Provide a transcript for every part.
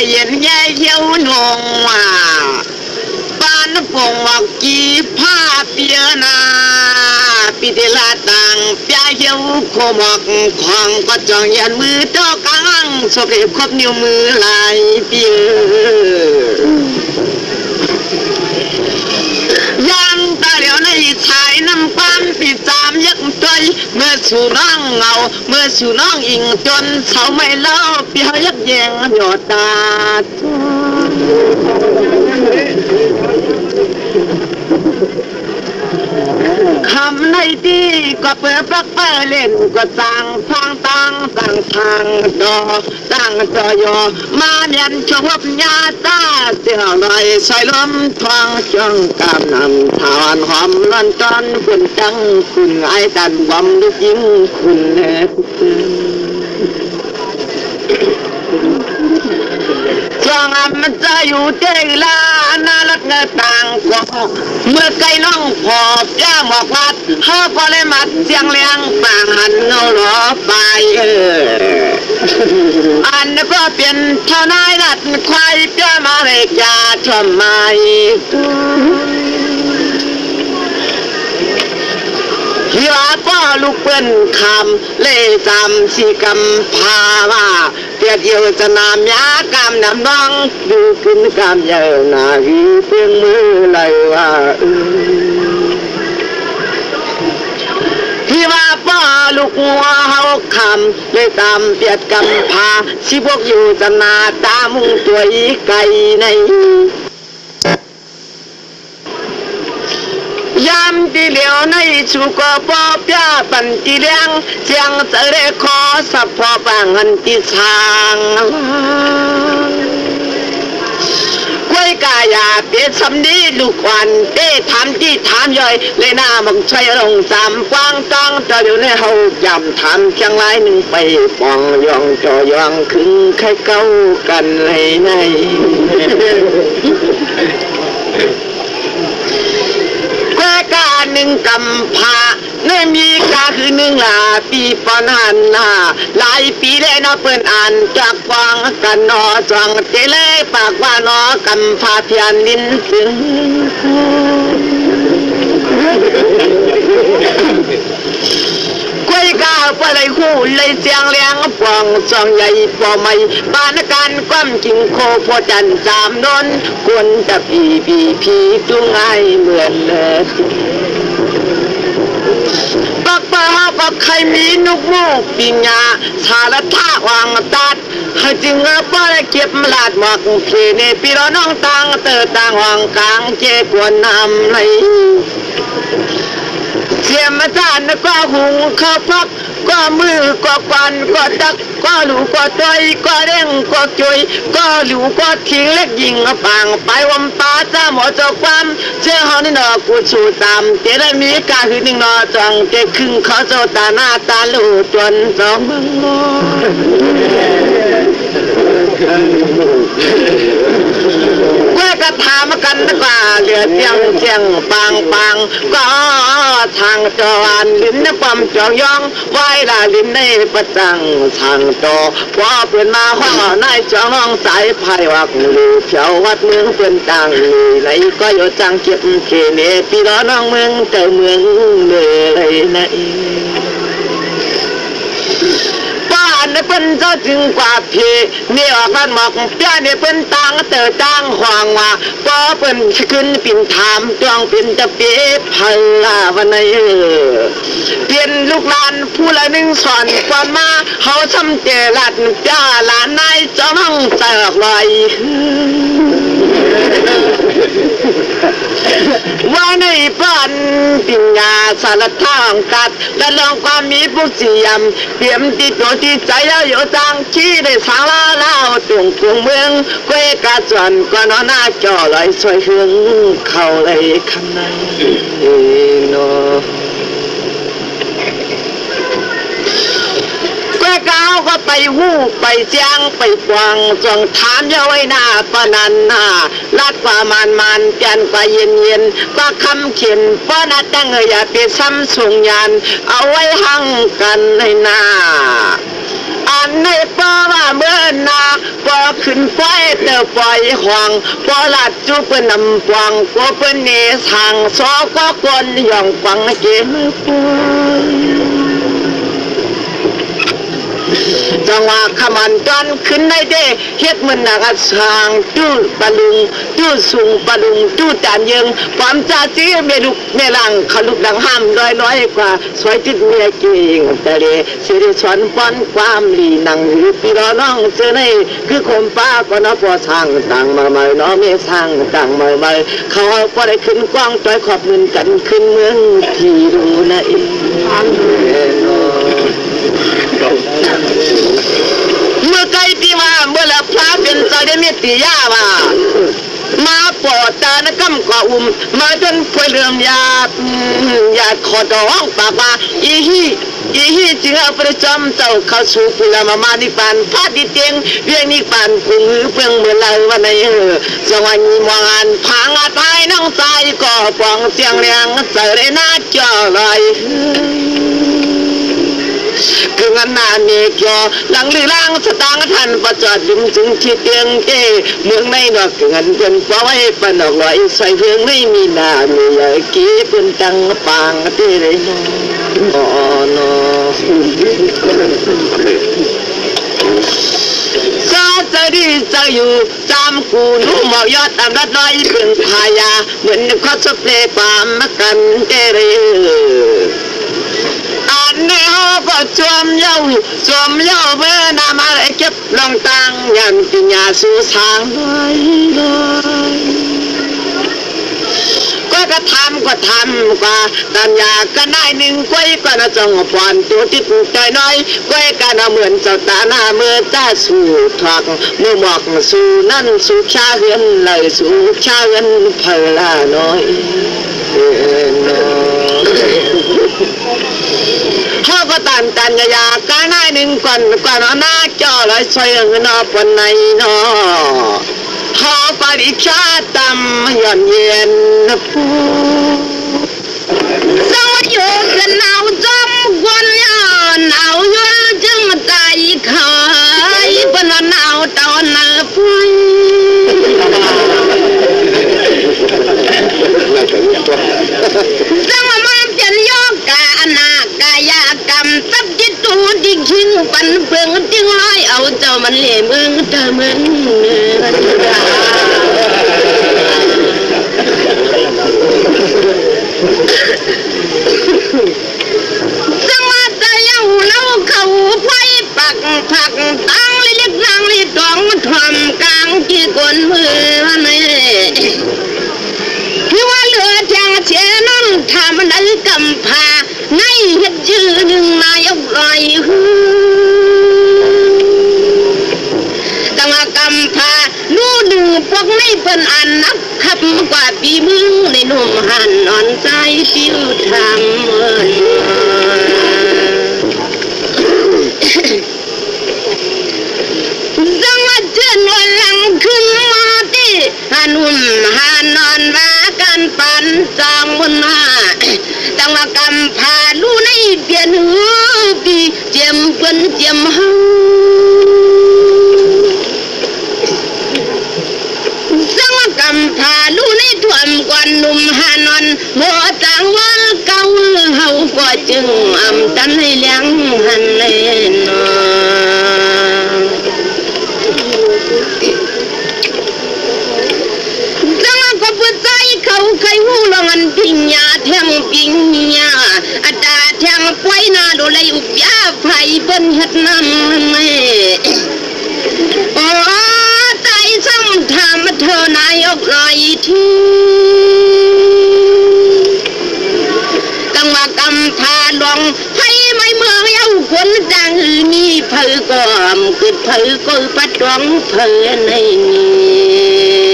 เย็นแย่เยี่ยวนงว่าบ้านปงวักกีผ้าเปียนาปิเดลาตังเปียเยี่ยวโคมอกของก็จองยันมือเจ้ากังสกเก็บครบนิ้วมือลายเปียยังตาเหลียวในชายน้ำปั้นปีจามยักใจเมื่อสู่น้องเงาเมื่อสู่น้องอิงจนเสาไม่เล่าเปียยักแยงหยดตาคำในที่ก็เปิดปลักเปิดเล่นก็สั่งฟังตังสั่งทางดอสั่งจอยอมาเนียนชวบญาตาเสียวหน่อยใส่ลมทองจังกำนำทานหอมร้อนจอนคุณจังคุณไอ้ดันบอมดูยิ่งคุณเล็กจังมันจะอยู่เจลานาลักเงต่างกว่าเมื่อไก่น้องพอบย่าหมอกวัดเฮาก็เลยมัดเสียงเลี้ยงปางหันเงาหล่อไปอันก็เป็นเท่านายนัดควายเปี้ยมาเรกยาทำไมที่ว่าป้อลูกเปิ้นคำเล่จำสีกำพาว่าเปียเดียวจะนามยากำนำน้องดูขึ้นกำเยานาวีเพียงมือเลยว่าที่ว่าป้อลูกงัวเฮาคำเล่จำเปียดกำพาสิพวกอยู่จะนาตามุงตัวอีไก่ในยามที่เหลียวในสุกปอเปียปันจีเลี้ยงเจียงจะเรขอสับพอปังหันที่ทางกล้วยกายาเปียสำนีลูกวันเต้ถามที่ถามย่อยเลยหน้ามังใช้ลงจำกว้างตังจะเดี๋ยวในเฮายำถามเชียงรายหนึ่งไปปองยองจอยองขึ้นใครเก้ากันเลยในการหนึ่งกำพาเนื่อมีกาคือหนึ่งลาปีปอนันนาหลายปีแล้วนอเปิ้นอ่านจากฟังกันนอจังเจเล่ปากว่านอกำพาเพียนนินถึงกล้วยกาปลายคู่เลยเสียงเลี้ยงปองจองใหญ่ปอไม่บ้านการความจริงโคพอจันจามนนกวนจะพีจุงไงเหมือนเลยปักปะปักใครมีนุกมูกปิญญาชาละท่าวางตัดให้จึงป้อนเก็บลาดหมอกเพเนปีรน้องตังเตอต่างห้องกลางเจกวนนำไหลเสียมาจานก็หุงข้าวพักก็มือก็ปันก็ตักก็หลูก็ต้อยก็เร่งก็จุยก็หลูก็ทิ้งเล็กยิงปางไปวันตาจ้าหมอเจ้าความเชื่อเขานี่นอกูชูตามเจได้มีการคือหนึ่งนอจังเจครึ่งเขาเจ้าตาหน้าตาลูจนสองมึงก็กระทำกันดีกว่าเหลือเจียงปังก็ทางจวนลิ้นความจองยองไว้ละลิ้นในประจังทางโตพอเปลี่ยนมาห้องนายจองห้องสายไผ่วักลือเขียววัดเมืองเป็นต่างไหนก็อยู่จังเก็บเขเนปีร้อนน้องเมืองเจอเมืองเลยนะในเป็นเจ้าจึงกว่าพีนี่ออกบ้านหมอกเปี้ยนี่เป็นตังเตอตังห่วงว่าป้อเป็นขึ้นปิ่นถามจ้องเป็นจะเปี๊บพลาวันไหนเปลี่ยนลูกหลานผู้ละหนึ่งสอนก่อนมาเขาทำเจรัดเปี้ยหลานนายจ้องเติกลอยว่าในป้อนปิญญาสารทางกัดและลองความมีผู้เสียมเปี่ยมติดตัวที่ใจแล้วอยู่จังขี้ได้สางละเล่าตุงตุงเมืองกวยกาจวนก็นอนหน้าจอลอยสวยหึงเข้าเลยข้างในโนก้าวก็ไปหู้ไปเจียงไปกวางจงถามอย่าไว้หน้าปนันหน้าลัดกว่ามันเปลี่ยนกว่าเย็นก็คำเขียนป้อนัดตั้งอย่าไปซ้ำส่งยานเอาไว้หั่งกันในหน้าอั นในป่าว่าเมื่อนาป่อขึ้นไฟเต่ปล่อยห่วงป่อลัดจูเปิ้นนำปวงก็เปิ้นเนทางซอก็กวนย่องฟังเกมปอยจังหวะขมันกันขึ้นได้เด้เฮ็ดมันหนักสร้างจู้ปะลุงจู้สูงปะลุงจู้จานยิงความจ่าจี้เมดุกเมลังขลุกดังห้ามน้อยกว่าสวยจิตเมียกิ่งแต่เดสิริสอนป้อนความลีนังอยู่พี่น้องเจอในคือคมป้าก็น้อพอสร้างต่างมาใหม่น้อไม่สร้างต่างใหม่เขาก็ได้ขึ้นกว้างจ้อยขอบเงินกันขึ้นเมืองที่รู้นะเองเมื่อไกลที่ว่าเมื่อละพระเป็นใจได้เมตติยาว่ามาปอดตานกำก่อมาจนป่วยเรื่อมยาขอดองปากว่าอีฮีจึงเอาประจำเจ้าเข้าสู่ปุระมานิปานพาดิเตียงเรียงนิปานกุงเพื่องเมื่อไรวันไหนสวรรค์มองอันพังอาภายน้องใจก่อปองเสียงเรียงเสยหน้าจ่อลอยคืองานนาเนกยอหลังลือล่างสตางค์ทันประจอดดึงถึงที่เตียงเก้เมืองในนอกคืองานเป็นฟ้าไว้ปนออกลอยใส่เพื่องไม่มีนามีใหญ่กี้เป็นตังปางเตเลยนอนซาใจดีใจอยู่จำกูนุ่มหมอยอดตามรัดน้อยเป็นพายาเหมือนข้อสเปรย์ปามกันเตเลยในห้องก็จวมเย้าเมื่อนามาเลยเก็บลองตังยันกินยาสู่สางเลยก็ทำกว่าตามยาก็ได้หนึ่งก้อยก็น่าจะงบวันตัวที่ปลูกใจน้อยก้อยก็น่าเหมือนเจ้าตาหน้าเมื่อจ้าสู่ถักเมื่อหมอกสู่นั่นสู่ชาเฮือนเลยสู่ชาเฮือนเพลาน้อยเขาก็ตันยาการได้หนึ่งก่อนหน้าจ่อเลยซอยเงินปนในนอเขาปฏิชาตำย่อนเย็นผู้สวัสดีกันเอาจำวันย้อนเอาย้อนจึงใจขายปนเอาตอนนั้นพุยจังมาเปลี่ยนโยกาอนากายกรรมตับจิตตูดิชิงปันเปลืองจึงร้อยเอาเจ้ามันเล่มึงเธอมึงจังมาจะยังเล่าเขาไฟปักผักตั้งเล็กนางลิดองทำกลางกี่คนมือวันนี้ที่ว่าเหลือแจงเชนั่นทำได้กำพาในเห็ดยืนหนึ่งนายกลอยตั้งกำพานู่ดึงพวกไม่เป็นอันนับขับกว่าปีมึงในนุ่มหันนอนใจชิวทำจังว่าเชิญวันหลังขึ้นมาที่หันหุ่มหันนอนว่ากันปันจางบนหน้าตั้งว่ากำพาลู่ในเปลี่ยนหัวปีเจียมเปิ้นเจียมหังจังว่ากำพาลู่ในถ่วมกวนหนุ่มหานอนบ่จางวันเก่าเฮาก็จึงอำตันให้เลี้ยงหันเลยนอก็เพื่อใจเขาใครหูลองอันปิญญาแทงปิญญาอัตตาแทงไว้นาโดเลยอุบยาไฟเบิ้นเฮ็ดนั่นโอ้ใจซ้ำทำเธอนายกลอยทีตั้งว่ากำพาดองให้ไม่เมื่อเย้าคนจังมีเผยก่อมคือเผยก็ปัดดองเผยในนี้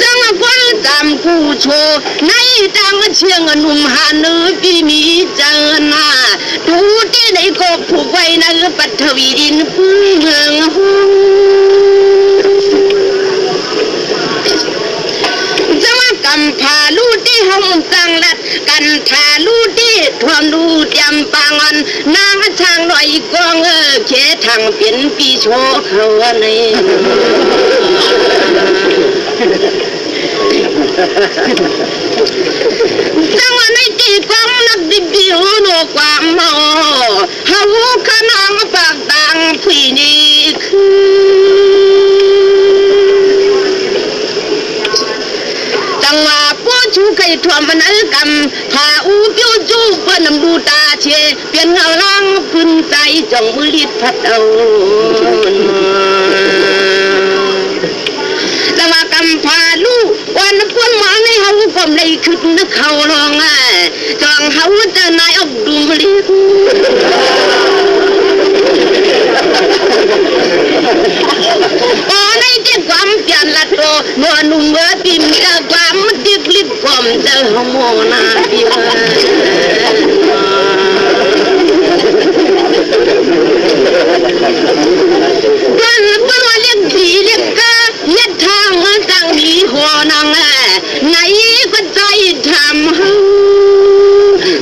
จังคนตามกูโชในตังเชียงหนุ่มหาเนื้อปีมีเจอหน้าดูที่ในกบผูกไว้ในปัทวีดินพึ่งเมืองจังกำพาลู่ที่ห ห้องตั้งรัดกันทาลูดีทวมดูเตรียมปางอันนางช่างหน่อยกองเขทางเปลี่ยนปีโชเขาในจังหวะในตีความนักดิบดิวโนความเมาเฮาขนางปากต่างพี่นี่จังหวะผู้ชูไก่ทวมมันนั้นกำพาอูปิ้วจูเปิ้นดูตาเชเปลี่ยนเงาลังพื้นใจจังมือลิดพัดเอาจังหวะกำพาลูกวันพ้นมาในเฮาก็ไม่คิดนึกเขาลองจังเฮาจะนายออกดูมลิดโอ้ในเด็กความเปลี่ยนละโตเมื่อนุ่มเมื่อติมจะความมันติดลิบความจะหโมนาดีว่าวันวันวันเลี้ยงผีเลี้ยงกาเลี้ยงทางมันต่างมีหัวนางไหนก็ใจทำ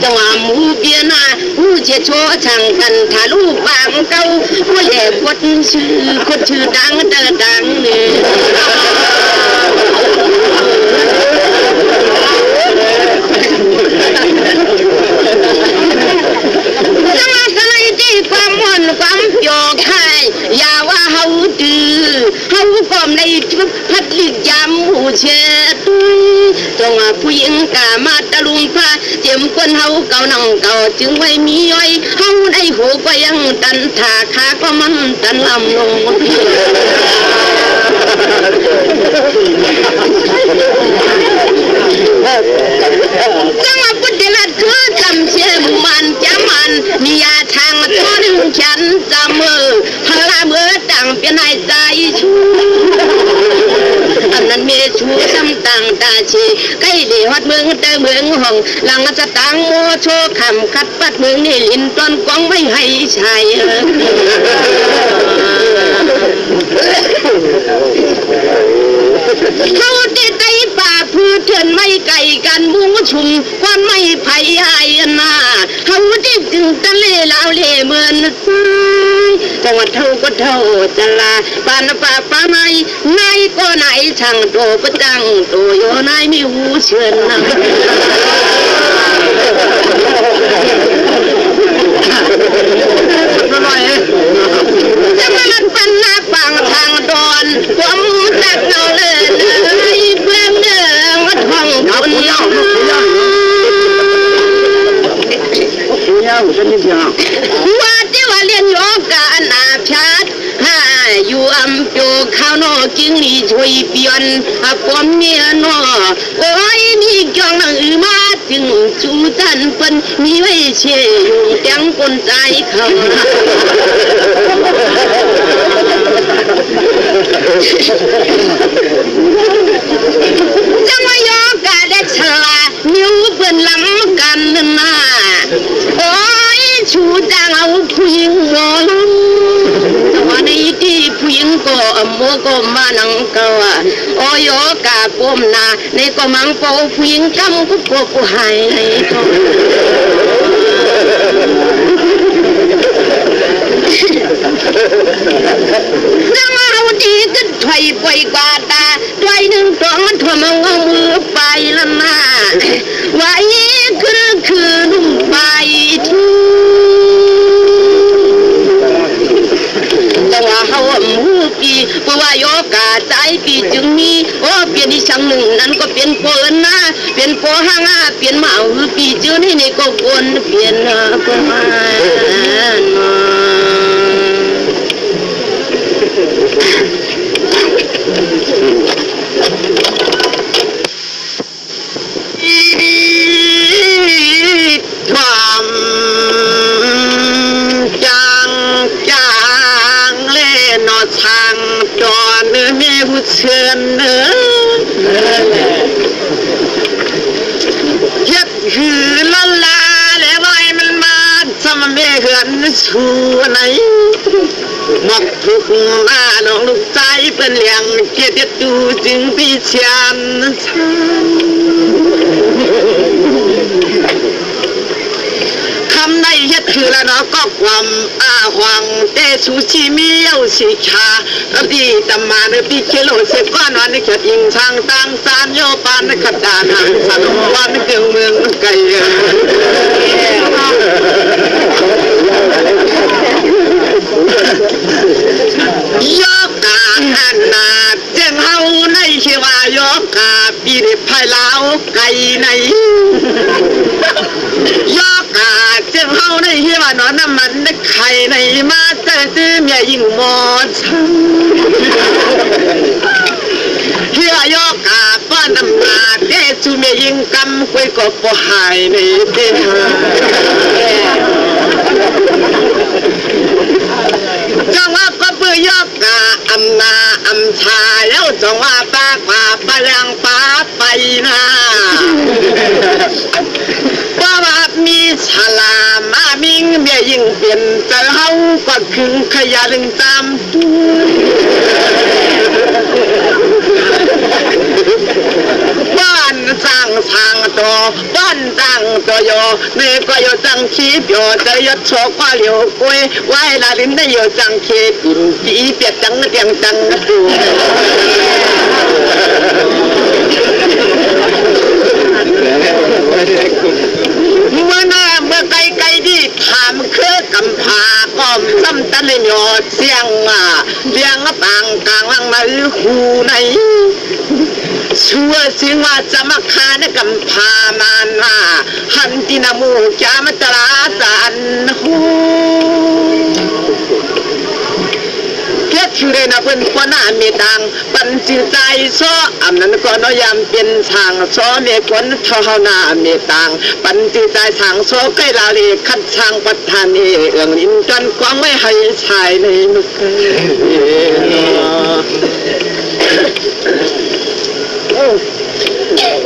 จังหวะหมูเบียนาผู้เชี่ยวชาญช่างกันทะลุบางเก้าผู้แหล่คนชื่อดังดังเนี่ยจังหวะสลายที่ความม่วนความโยกให้อย่าว่าเฮาดื้อเฮาก็ในพัดลิดยามหูเช็ดจังหวะผู้หญิงกามาตะลุมผ้าเจียมคนเฮาเก่านังเก่าจึงไว้มีอ้อยเฮาได้หูก็ยังตันถาขาก็มันตันลำลงจังหวะพุทธิลัดคือจำเชื่อมันจำมันมียาทางทอดฉันจำมือพลาเมื่อต่างเป็นนายใจชูอันนั้นเมชูซ้ำต่างตาชีใกล้ดีฮอดเมืองเตอเมืองห้องหลังจะตังโมโชคำคัดปัดเมืองนี่ลินต้นกองไม่ให้ใช่เขาติดใจป่าพืชเถื่อนไม่ไก่กันมุ้งชุมควันไม่ไผ่ไอ้นาเขาติดจึงตะเล่ลาวเล่เหมือนจังหวัดเท่าก็เท่าจะลาปานป่าป่าไม้นายก็นายช่างโตประจังโตโยนายมีหูเชิญนะจะมาลัดปันหน้าปังทางดอนผมตักเอาเลยเพื่อนเดิมวัดห้องคนว่าที่ว่าเรียนโยกานาชาติอยู่อำเภอข้าวนอจึงนี่ช่วยเปลี่ยนผมเมียนอโอ้ยมีกองหนังมาจึงจูตันเป็นมีไว้เชี่ยอยู่แกงคนใจเขาจังว่ายอกาเด็กฉลานิ้วเปิ้นล้ำกันนะโอ้ยชูจังเอาผู้หญิงหมอลำแต่ว่าในที่ผู้หญิงก็โมก็มานังเกาโอ้ยกาปมนาในก็มังโปผู้หญิงกำก็ปกูหายในเขาจังว่าเอาดีก็ถอยปล่อยกว่าตาด้วยหนึ่งตองมันถ่วมเอามือไปละนาไว้คือนุ่มไปทีจังว่าเขามือปีเพราะว่าโยกาใจปีจึงมีโอ้เปลี่ยนที่ช่างหนึ่งนั้นก็เปลี่ยนโกนนะเปลี่ยนโกห้างเปลี่ยนมาปีเจอนี่ก็โกนเปลี่ยนก็มาความจางเล่นอทางจอนมีผู้เชิญเจ็ดคือละลาแล้วไอ้มันมาทำไม่เหือนชูไหนหมกทุกหน้าน้องลูกใจ เป็นเลี้ยงเกียรติดูจึงพิชานชันคำในเฮ็ดคือละเนาะก็ความอาหวังเตสุชีมีเย้าสิชาอดีตมาในปีเคโลเสกก้อนวันในเขตอิงทางตังสานโยปานในขัดดานหางสันวันเกิงเมืองไก่ยกกาอันนาเจ้งเฮาในเชวายกกาปีเด็ภายลาวไก่ในยกกาเจ้งเฮาในเชวานอนน้ำมันในไข่ในมาแต่ตื้อเมียยิงหมดเฮียยกกาป้อนน้ำนาเตจูเมียยิงกำคุยก็ปหายในเต้จังว่าก็เปื่อยกกาอำนาอำชาแล้วจังว่าปากว่าปะยังปาไปนาว่าว่ามีฉลามามิงเมียยิงเปลี่ยนแต่เฮาก็คึงขยะลึงตามบ้านสร้างทางตัวบ้านตั้งตัวโยเนก็โยจังขีบโยจะยศโชกว่าเหลียวกวยไว้ลาลินได้โยจังขีบอินปีเปียจังเตียงจังตูเมื่อหน้าเมื่อไกลไกลที่ถามเคอกำพาก้อมซ้ำตะเลยโยเสียงเสียงต่างกลางวังมาหูในชัวสิว่าจะมาคาในกำพามานว่าหันตินามูจามตราสันโฮเกิดชื่อเลยนะเพิ่นคนหน้ามีตังปันจิตใจซ้ออำนั้นก็น้อยามเป็นทางซ้อเมียคนเท่าหน้ามีตังปันจิตใจทางซ้อใกล้ลาลีคัดช่างปัทานีเอื้องอินจนกว้างไม่ให้ชายในมุก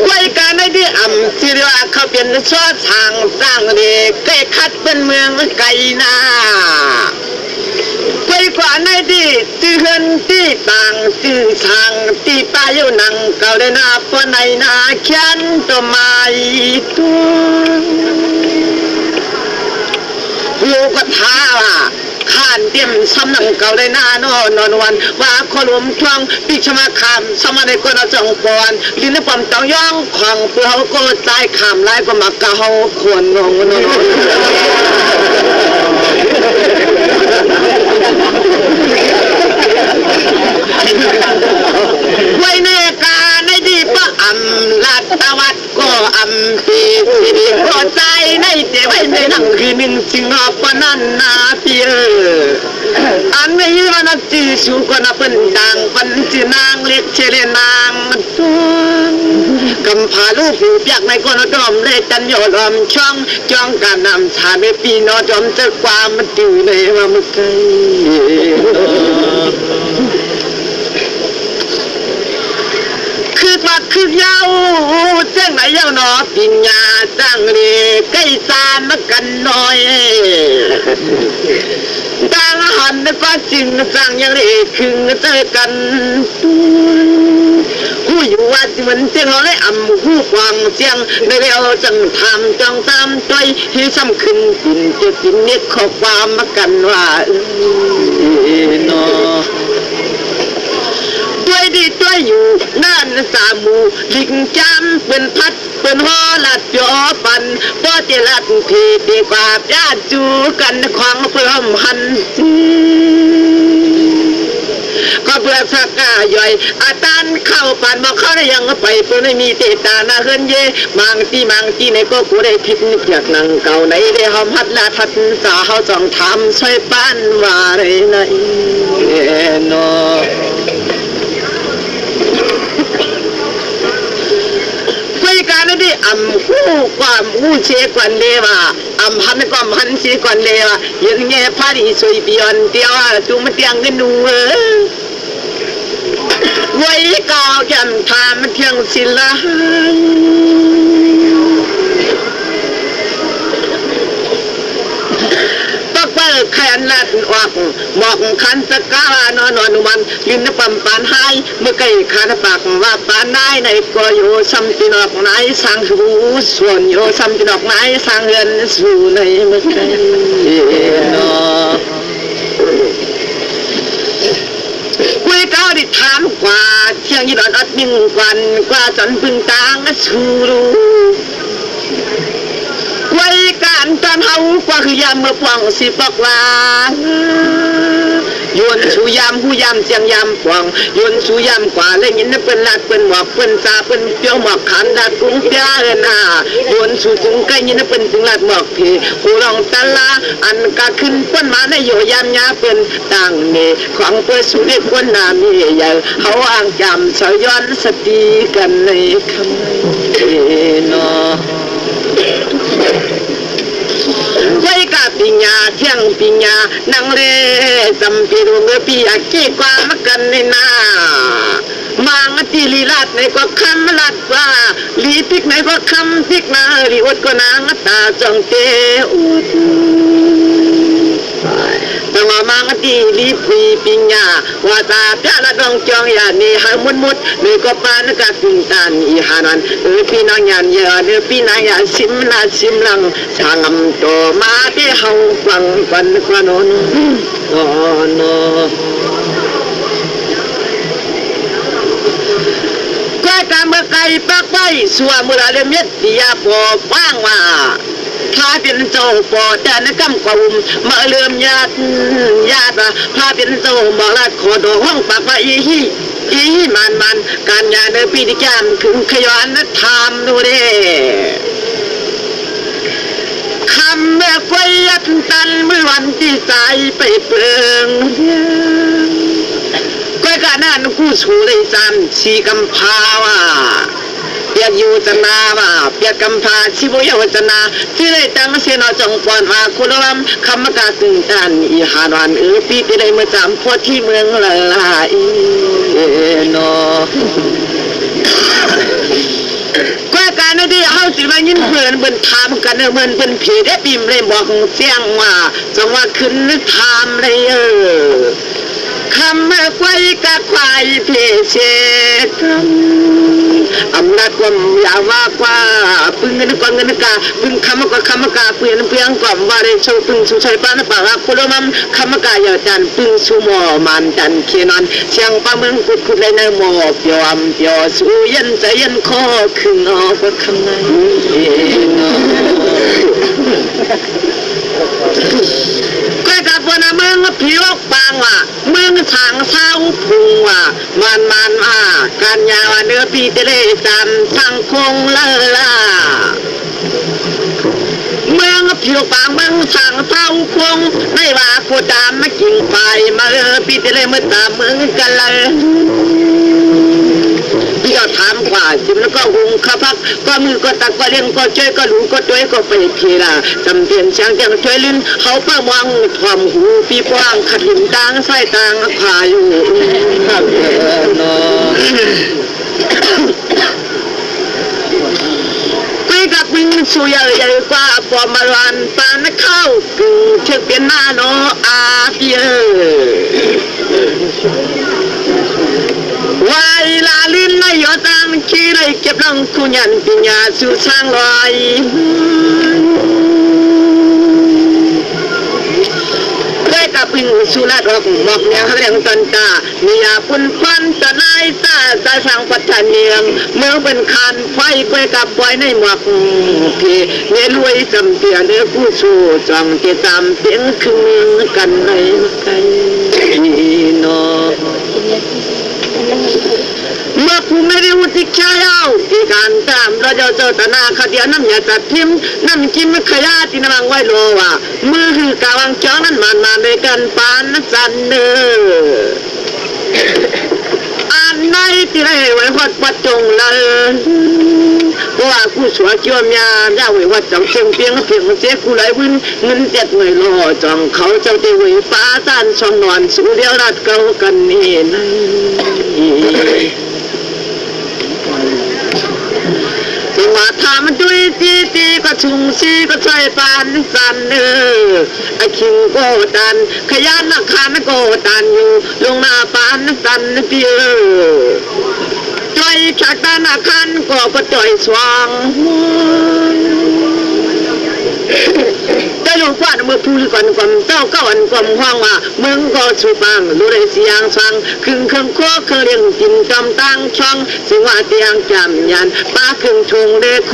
ไว้การในที่อ่ำที่เรียกว่าเขาเป็นซ้อทางสร้างเด็กใกล้คัดเป็นเมืองไกลนาไปกว่าในที่ที่เฮือนที่ต่างที่ทางที่ป้าอยู่นังเก่าได้นาพอในนาเขียนตัวไม้ตัวลูกก็ท้าว่าข้านเตรียมซ้ำนังเก่าได้นานอนวันว่าขอรวมช่วงพิชมาคำสมาในคนจงปอนลินความต้องย่องของเปล่าก็ใจขามไล่ก็มาเกาควรงงนไว้ในกาในดีปะอำลาตวัดก็อำปีสิก็ใจในเจไว้ในนั่งคือหนึ่งจึงปนันนาเปียอันไม่วันจีสูก็นับเป็นดังปันจีนางเล็กเชเลนางตัวกำพาลูกผิวเปียกในคนดอมเลยจันโยลอมช่องจ้องการนำชาในปีนอจอมเจอความมันติวเลยว่ามันไกลคือว่าคือยาวเจ้งไหนยาวหนอปิญญาจังเลยใกล้ซานมากันหน่อยดังหันก็จริงจังยังเลยคึงเจอกันผู้อยู่ว่าที่มันเจ้งเราได้อ่ำผู้ฟังเสียงได้แล้วจังทำจังตามใจให้ซ้ำขึ้นกินจะกินนิดขอความมากันว่าเนาะด้วยดีด้วยอยู่นั่นสามูลิงจำเป็นพัดเป็นห่อลัดจอปันป้อเจรัดทีดีกว่าญาติจูกันความเพิ่มหันจีก็เพื่อสักกาย่อยอาตานเข้าปันบอกเขาได้ยังไปเพื่อไม่มีเตตาหน้าเฮินเย่มังตีในก็กูได้พิษจากนังเก่าไหนได้หอมฮัดลาทัดสาเขาจ้องทำช่วยปั้นว่าไรไหนเนาะการนั้นที่อ่ำคู่ความงูเชกวันเดียวอ่ำพันความพันเชกวันเดียวยังไงพาดีสวยเปียนเดียวจุ่มเตียงกันดูไว้ก่อจำทามเทียงศิลาป เปิดแขนลัดออกหมอกคันตะกานอนมันลินนปั๊มปานหายเมื่อไก่คานปากว่าปานได้ในก็อยู่ซ้ำตีนอกไหนสร้างหูส่วนอยู่ซ้ำตีนอกไหนสร้างเงินสู่ในเมื่อไก่นอคุยก้าวดิถามกว่าเที่ยงยี่ดอนอัดมิ่งวันกว่าจนพึงตางสู่รู้ไว้การตอนเฮากว่าคือยามเมื่อปองสิบอกว่าโยนชูยามหูยามเจียงยามปองโยนชูยามกว่าเลยยินเป็นลาดเป็นหมอกเป็นซาเป็นเปียวหมอกขันดากุ้งเปียหน้าโยนชูถึงใกล้ยินเป็นถึงลาดหมอกพีหูรองตะลาอันกะขึ้นป้นมาในโยยามยาเป็นต่างนี่ของเปิดสุริคนนามีใหญ่เขาอ่างจำสย้อนสติกันในคำนอไว้กับปิญญาเที่ยงปิญญานังเลจำปีรูเมื่อปีอากีกว่ามากันในนามังตีลีลาดในก็คำลัดว่าลีพิกในก็คำพิกนาลีอดก็นางตาจงเตอุดแต่ว่ามังตีลีปีปิญญาว่าตาเจ้าละดองจองยานี่หามุดนี่ก็ปานกัดติงตานอีหานันพี่นางยันเยอะพี่นางยันซิมนาซิมลังสางมโตมาที่เฮาฟังปันกวนนโนก็ตามเมื่อไก่ปักไว้สัวเมื่อเรียมเม็ดที่ยาปอฟังว่าพาเป็นโจปอแต่ในกำกวมมาเลื่อมญาติพาเป็นโจบอกลาดขอดห้องปากว่าอีมันการงานในปีที่จานถึงขยันทำดูเด้คำเมื่อไฟยัดตันเมื่อวันที่สายไปเปลืองก็การนั้นกู้สู่เลยจันสีกำพาว่าเปียกอยู่จนาว่าเปียกกำพาชิบุยาวจนาที่ได้ตั้งเสนาจงปอนว่าคุณลำคำมกาตึงตันอีหานวันปีที่ได้มาจำพอที่เมืองละลายนอก็การนั้นที่เขาสิมายินเพื่อนเป็นทำกันเหมือนเป็นผีได้ปิ่มเลยบอกเสียงว่าจังว่าขึ้นนึกทำเลยคำเมื่อไฟกะควายเพเชตอำนาจความยาวว่ากว่าปึงเงินกว่าเงินกาปึงคำกาเปลี่ยนเพียงก่อนว่าได้โชว์ปึงสุชัยปานปากคุณมั่มคำกาอย่าจันปึงสุหมอมันจันเคนอนเชียงปาเมืองกุดเลยในหมอเปียวสู้ยันใจยันคอขึ้นออกว่าคำไหนก็กับวันเมืองผิวบางว่ะเมืองทางเศร้าพุงว่ะมันว่าการยาวเนื้อปีเตเลจำสังคงล่ะเมืองผิวบางเมืองทางเศร้าคงไม่ว่าโคดามมากินไปมาปีเตเลเมื่อตามเมืองกันเลยพี่ก็ถามกว่าจิมแล้วก็หุงข้าพักก็มือก็ตักก็เลี้ยงก็ช่วยก็รู้ก็ด้วยก็ไปทีละจำเป็นเสียงจังช่วยลิ้นเขาเป้ามองทอมหูปีกว้างขัดหินตางไส้ตางพาอยู่ครับนอคุยกับมึงสุยใหญ่กว่าปอมาลันปานเข้ากึ่งเชือกเป็นหน้าโนอาเปียวายลาลินในยอดตังขี้ไรเก็บลังคุยันปิญญาสู่สร้างลอยได้กับพึ่งสุราดอกหมอกแนวเรียงตันตามียาปุ่นฟันตะไนตาใจฟังปัตตาเนียงเมื่อเป็นคานไฟก้อยกับปล่อยในหมอกพี่เนื้อรวยจำเตียเนื้อผู้สู้จังเกตามเตียงคือกันในไกลนอเมื่อผู้ไม่ได้วุฒิชายเอาที่การตามเราจะเจอตนาคดีน้ำยาจัดทิมน้ำจิ้มขยะที่นำวางไว้โลว่ามือคือกาวางจ้องนั้นมาด้วยกันปานจันเนออันไหนที่ได้ไว้วัดปัจจงเลยว่ากูสวยเกี่ยวมียาไว้วัดจังเชียงเพียงเสียกูไหลวินเงิน7หน่วยโลจังเขาเจ้าเตวิฟ้าตันช่องนอนสูเดียวรัดเก่ากันนี่จังหวะทำด้วยตีก็ชุงซีก็ใช้ปานสัน ไอ้คิงโกตันขยันนักขานโกตันอยู่ลงหน้าปานสันเปียจอยชักตาหน้าคันก็จอยสว่างจะลูกว่าเมื่อพูดก่อนความเจ้าก็วันความห้องว่ามึงก็สุปังรู้ได้เสียงฟังครึ่งเครื่องโคเคเรียงจินจำตั้งช่องสิว่าเตียงจำยันป้าครึ่งชงเลโค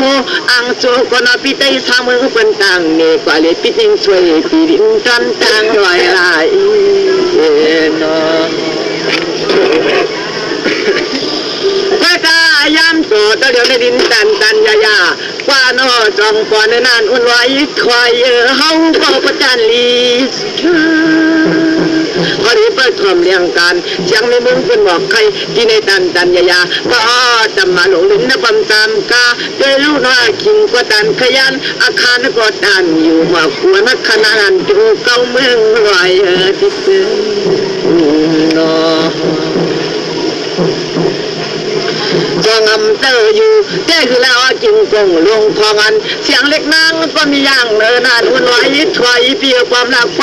อังโจก็นาปิเตยสามือเป็นตังเนกว่าเลยปิดิงสวยปีดินจันตังลอยลายนพระกายามโจตะเดียวในดินตันยากว่านอจองปอนในนานอุ่นไว้คอยเฮาก็ประจันลีพอดีเปิดทอมเลี้ยงกันเสียงในมึงเป็นบอกใครที่ในตันยาก็จะมาหลงลิ้นนะปั๊มตามกาเดลูน้าคิงก็ตันขยันอาคารก็ตันอยู่มาขวนักขนาดจูเก้าเมืองลอยที่เสือนอจงอำเตออยู่แจ้คือแล้วจึงกงลงพองันเสียงเล็กนางก็มีอย่างเนินานวันไว้ถอยเปียความหลักไฟ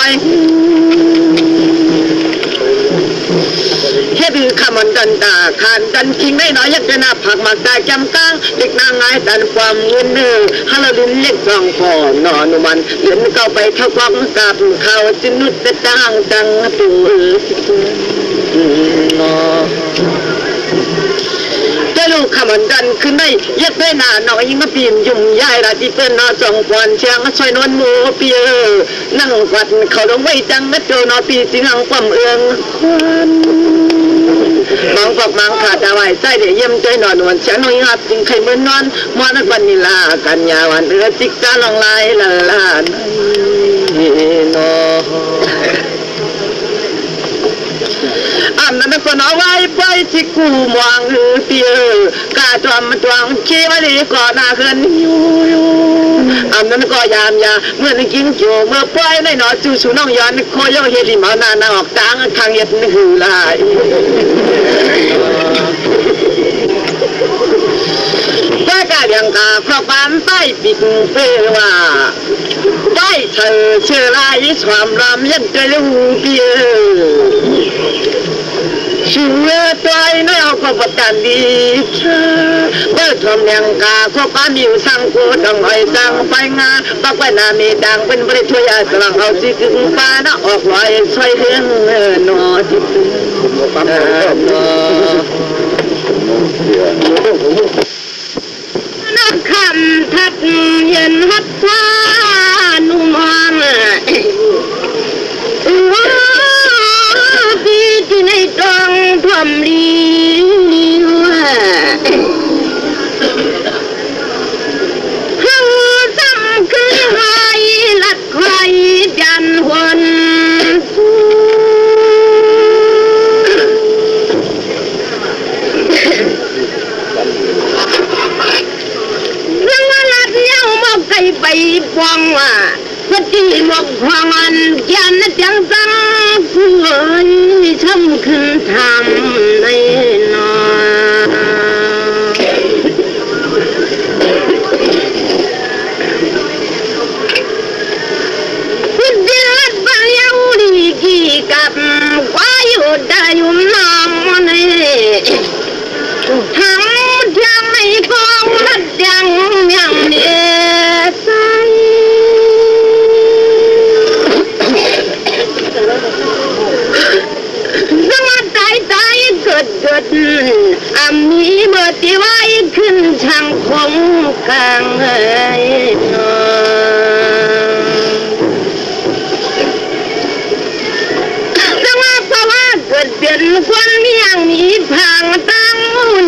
เฮ็ดคำมันดันตาขานดันคิงได้น้อยยักษ์นาผักหมักตาจำก้างเล็กนางไงดันความเงินเนื้อฮัลโหลลิ้นเล็กจองพอนอนมันเลือนเข้าไปเท่าความกับเขาจินุดจะตั้งตังตัวนอลูกขมันดันขึ้นได้ยัดได้หนาหน่อยยิ่งมาปีนยุ่มย่ายราที่เป็นนอจงปอนเชียงช่วยนวลหมูเปียนั่งวัดเขาลงไว้จังนัดเจอนอปีสิงังความเอืองควันมองปอกมังขาดเอาไว้ใส่เดี๋ยวเยี่ยมใจนอนวันเชียงน้อยงับจึงไข่เมื่อนอนมอนักวันนิลากันยาวันเอือจิกตาลองลายละลานนอนั่นก็น้อยไว้ไปที่กูมองเตียกาจอมจวงขี้ไว้ดีก่อนหน้าเกินอยู่นั่นก็ยามยาเมื่อนึกกิ้งโจเมื่อปล่อยในหนอจูสูน้องย้อนคอยเฮลิมานาออกตังทางเย็ดหือลายพระกาเดียงกาครอบบ้านใต้ปิดเปรว่าใต้เธอเชื่อลายความรำยันเกลูเปียชื่อตัวน้อยเอาก็ประกันดีเปิดทอมยังกาข้อความอยู่สังกูต้องไอ้สังไปงาปักไว้นามีดังเป็นบริช่วยสลังเอาสิกึ่งฟ้านะออกลอยช่วยเลี้ยงนอที่นักคำทัดเย็นฮัดฟ้านุ่มอ่อนที่ในตรงทำลีว่าเขาจำคือใครลัดใครยันหวนยังว่าลัดยังบอกใครไปฟองว่าพอดีบอกควงอันยันจังจังผู้เอ๋ยช้ำขึ้นทำในนอพุทธเลิศบางยาวดีกี่กับควายอยู่ได้ยุ่มน้ำในทั้งยังไม่กองรัดยังเดียใสเกิดมีเมื่อที่ไว้ขึ้นช่างคงกลางเอ้ยนอแต่ว่าเพราะว่าเกิดเป็นคนยังมีพังตั้ง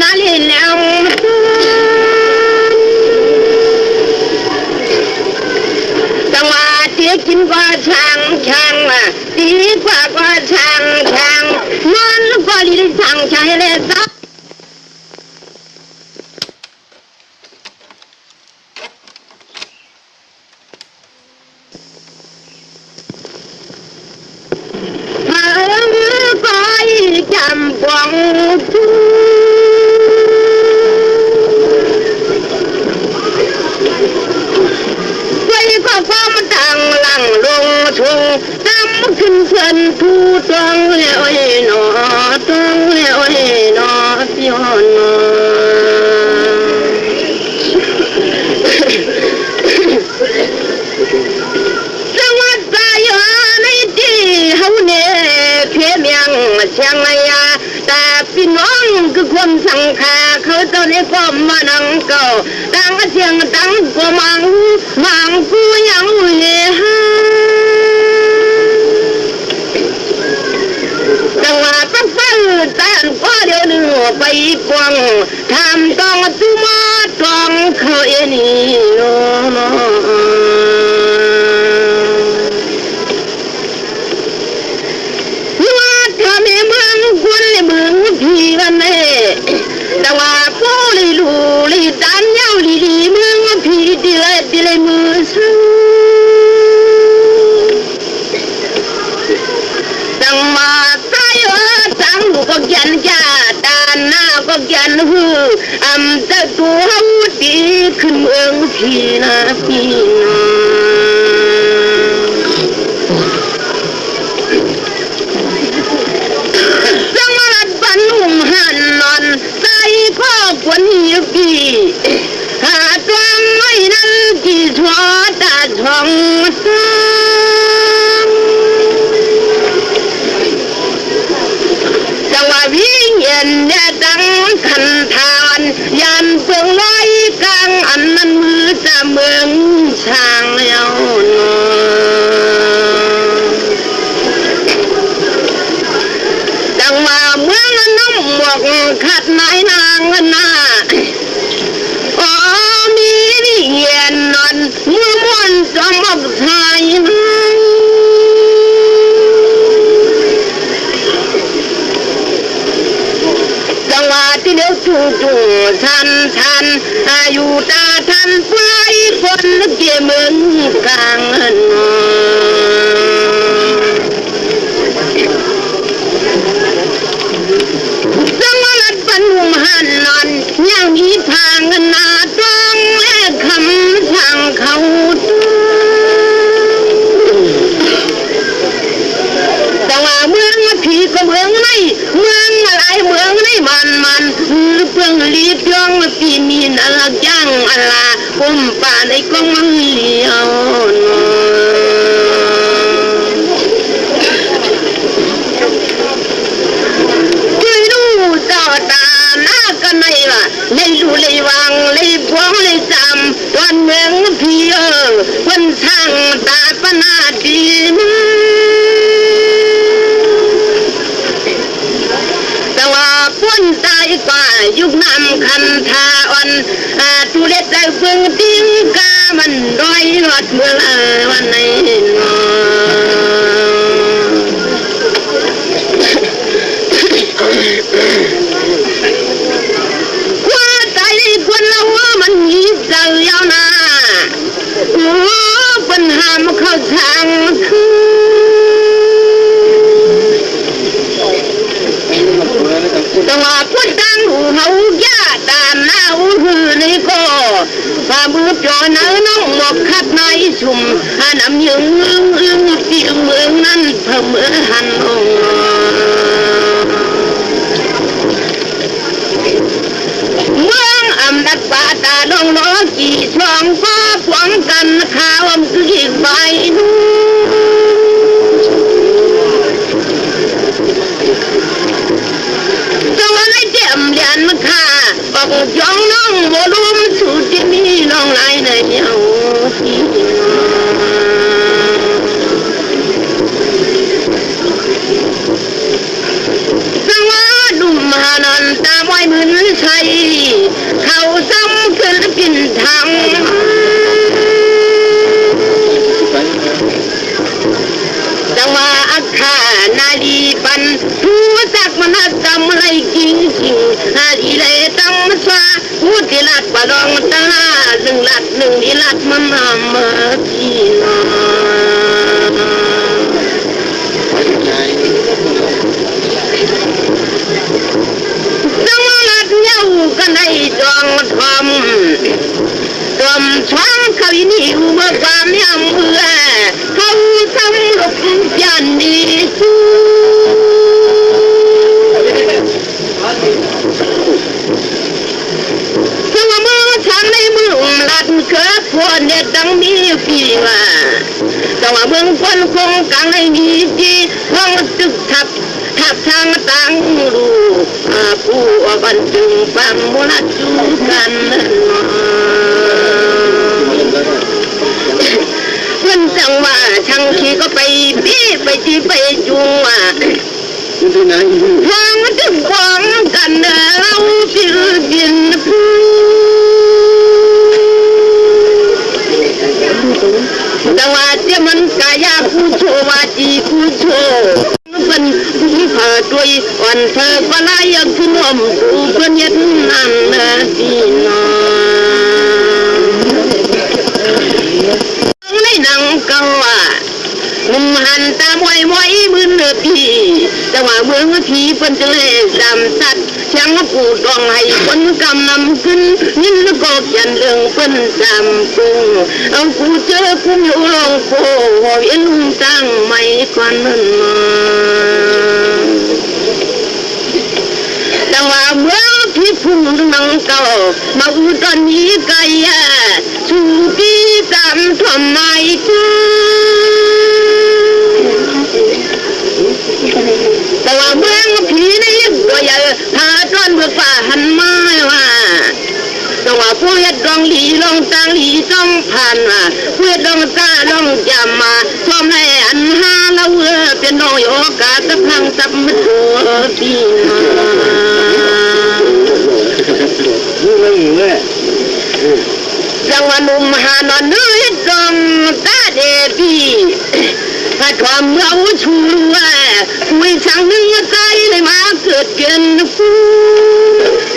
นาลีแล้วจังหวะที่กินก็ช่างล่ะดีกว่าก็ช่างนอนก็ดีช่างใช้เลยซับพาก็จำปองไว้ก็ความต่างหลังลง งตำขึ้นเพื่อนผู้ต้องแล้วหนอต้องแล้วหนอพี่หนอจังหวัดสายในที่เฮาเนี่ยเพียเมียงเชียงรายแต่พี่น้องคือความสังขาเขาตอนนี้ก็มานั่งเก่าตั้งเสียงตั้งก็มังกูยังเลี้ยจังหวะตั้งไฟแต่ก็เดี๋ยวหนึ่งไปกวางทำต้องตุ้มต้องเคยนี่พี่วันนี้แต่ว่าผู้ลีลูลีดันยาวลีเมืองพี่ดีเลยมือสั่งจังมาตายจังลูกก็ยันยาตาหน้าก็ยันหูจะตัวดีขึ้นเมืองพี่นะพี่วันนี้พี่หาตัวไม่นั้นกี่ทอตาทองซ้ำจังหวะวิ่งเย็นเนี่ยดังขันทานยันเฟืองลอยกลางอันนั้นมือจะเมืองช่างแล้วจังหวะเมืองน้ำหมวกขัดนายนางนาเย็นนอนมือม้วนจมอกชายจังหวะที่เลี้ยวจู่ทันอยู่ตาทันไฟคนเกี่ยมือกลางจังหวะรัดปันหุ่มหันนอนยังมีทางนาต้องคำสั่งเขาแต่ว่าเมืองผีก็เมืองไหนเมืองอะไรเมืองไหนมันเพื่องลีเพื่องปีมีนอะไรย่างอะไรปุ่มป่าในกองมันเลี้ยวช่วยดูเจ้าตาหน้ากันไหนวะในดูเลยวางเลยพวงเลยจำวันเมืองพี่วันช่างตาปนาดีแต่ว่าพ้นตายกว่ายุคนำคันทาอ่อนทุเรศใจเฟืองติ้งกามันร้อยหลอดเมื่อวันไหนมันมีเจ้ายาวนาปัญหามันเข้าทางแต่ว่าพูดดังหูเขาย่าตามหน้าหูหือนี่ก็ฝ่ามือจอเนื้อน้องหมกคัดในชุ่มน้ำยืงที่เมืองนั้นเพิ่มเมื่อหันองเมืองอำนักป่าตาดงน้องกี่ช่องฟ้าขวางกันข่าวคืออีกใบจังหวะในเดี่ยมเดียนมาค่ะบอกย้องน้องโมลุมสุดที่มีน้องไรในเดียวจังหวะดุมหานันตาไว้มือใช้เขาซ้ำขึ้นกินทางจังหวะอาคานาดีปันผู้จักมันจำไรจริงดีเลยตั้งสวาพูดที่ลัดปะรองตาหนึ่งลัดที่ลัดมันเมื่อที่นจังหวะลัดเย้ากันให้จองทอมช่างเขาอินี่เมื่อความยำเอื้อเขาซ้ำล ยันดีจังว่ามือทางในมือลัดเกิดพวนเนี่ยดังมีพี่ว่าจังว่าเมืองคนคงกังให้มีจีห้องตึกทับทางต่างดูผู้บันจึงฟังมุลจูกันเพื่อนจังว่าช่างขี้ก็ไปบี้ไปจีไปจุงว่าทางถึงควางกันเราสิกินแต่ว่าเจ้ามันกายาผู้โชว่าจีผู้โชเป็นผู้เผยด้วยอ่อนเธอก็ลายขึ้นอมดูเพื่อนยันนั่นนะพี่น้องในหนังเก่านุ่มหันตามไว้มือเนื้อพี่แต่ว่าเมืองพี่เพิ่นจะเลยจำสัตว์ช่างปูดองให้คนกำนำขึ้นยินแล้วก็ยันเรื่องเพิ่นจำกุ้งเอากูเจอกุ้งอยู่ลงโพหอยลุงตั้งไม่ควันมันมาแต่ว่าเมื่อพี่พุ่งหนังเก่ามาอุดรนี้ไกลสู่พี่ตามทำไมจ้าแต่ว่าเมืองผีนี่ก็อย่าพาต้นเบิกป่าหันมาว่าแต่ว่าผู้เฮ็ดดองหลีลองตังหลีต้องผ่านว่าผู้เฮ็ดดองตาลองจำมาชมในอันหาเราเป็นน้อยโอกาสตะพังตับมือปีจังหวะนุ่มหานอนนื้อดองตาเดบีถ้าความเมื่อชูว่าคุยช่างนึงใจเลยมาเกิดเกินฟู